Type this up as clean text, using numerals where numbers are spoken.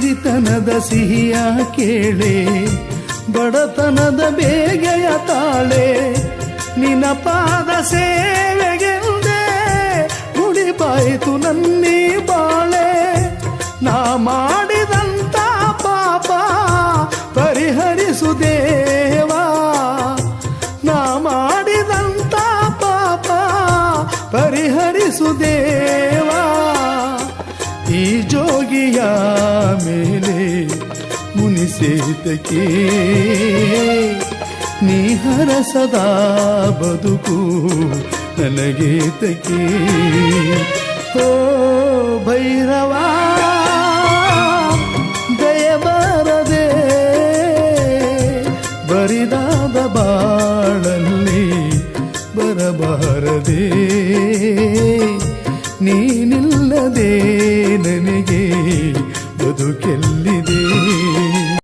ಸಿರಿತನದ ಸಿಹಿಯ ಕೇಳೆ, ಬಡತನದ ಬೇಗೆಯ ತಾಳೆ, ನಿನ್ನ ಪಾದ ಸೇವೆಗೆಂದೇ ಮುಡಿಪಾಯಿತು ನನ್ನಿ ಬಾಳೆ. ನಾ ಮಾಡಿದಂತ ಪಾಪ ಪರಿಹರಿಸು ದೇವಾ, ನಾ ಮಾಡಿದಂತ ಪಾಪ ಪರಿಹರಿಸು ದೇವಾ. ಈ ಜೋಗಿಯ ಮೇಲೆ ಮುನಿಸೇತಕ್ಕೆ ನೀ ಹರಸದ ಬದುಕು ನನಗೇತಕ್ಕೆ. ಓ ಭೈರವ ದಯಬಾರದೆ ಬರಿದಾದ ಬಾಳಲ್ಲಿ ಬರಬಾರದೆ, ನೀನಿಲ್ಲದೆ ನನಗೆ ಬದುಕೆಲ್ಲಿದೆ.